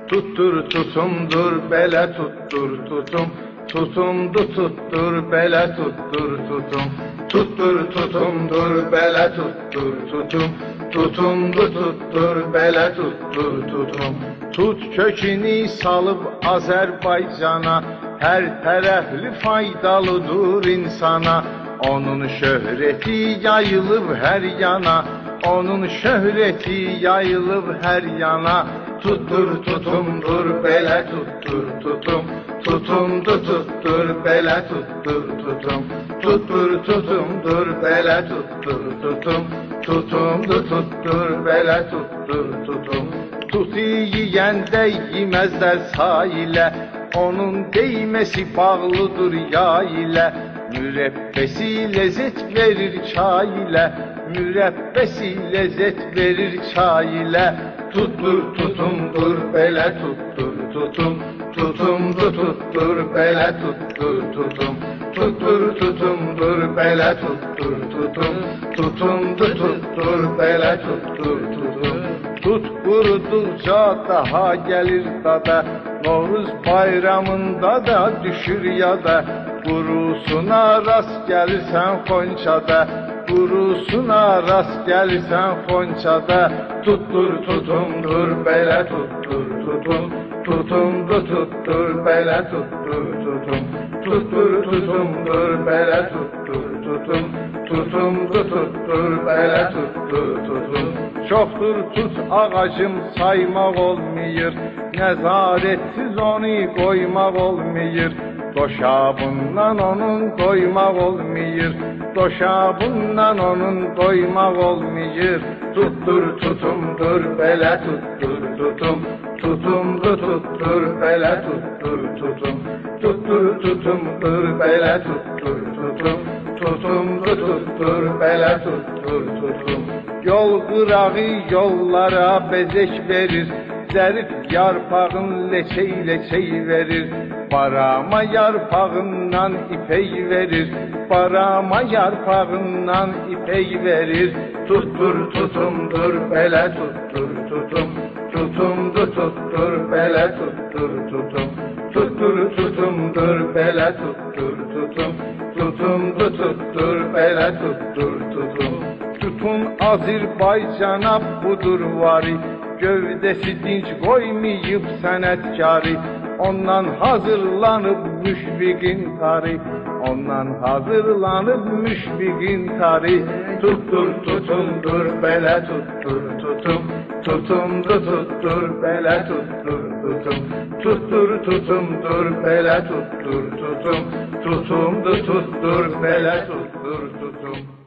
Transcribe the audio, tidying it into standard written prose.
Tuttur tutumdur bele tuttur tutum. Tutumdu tuttur bele tuttur tutum. Tuttur tutumdur bele tuttur tutum. Tutumdu tuttur bele tuttur tutum. Tut kökini salıb Azərbaycana, hər tərəfli faydalıdır insana. Onun şöhreti yayılıb hər yana, onun şöhreti yayılıb hər yana. Tuttur tutumdur belə tuttur tutum. Tutumdu tuttur belə tuttur tutum. Tuttur tutumdur belə tuttur tutum. Tutumdu tuttur belə tuttur tutum. Tut yiyəndə yeməzlər sayilə, onun değməsi bağlıdır yağ ilə. Mürebbesi lezzet verir çay ile, mürebbesi lezzet verir çay ile. Tuttur tutumdur bele tuttur tutum. Tutumdu tuttur bele tuttur tutum. Tuttur tutumdur bele tuttur tutum. Tutumdu tuttur bele tuttur tutum. Tut kurudukça daha gelir dada, Novruz bayramında da düşür yada. Qurusuna rast gəlirsən Xonçada, qurusuna rast gəlirsən Xonçada. Tuttur tutumdur belə tuttur tutum. Tutumdu tuttur belə tuttur tutum. Tuttur tutumdur belə tuttur tutum. Tutumdu tuttur belə tuttur tutum. Çoxdur tut ağacım saymaq olmayır, nəzarətsiz onu qoymaq olmayır. Doşabından onun doymaq olmayır, doşabından onun doymaq olmayır. Tuttur tutumdur belə tuttur tutum. Tutumdu tuttur belə tuttur tutum. Tuttur tutumdur belə tuttur tutum. Tutumdu tuttur belə tuttur tutum. Yol qırağı yollara bezek verir, zərif yarpağın leçey verir. Barama yarpağından ipek verir, barama yarpağından ipek verir. Tuttur tutumdur belə tuttur tutum. Tutumdu tuttur belə tuttur tutum. Tuttur tutumdur belə tuttur tutum. Tutumdu tuttur belə tuttur tutum. Tutun Azərbaycana budur vari, gövdəsi dinç qoymayıb sənətkarı. Ondan hazırlanıb müşfiqin tarih, ondan hazırlanıb müşfiqin tarih. Tuttur tutumdur belə tuttur tutum. Tutumdu tuttur belə tuttur tutum. Tuttur tutumdur belə tuttur tutum. Tutumdu tuttur belə tuttur tutum.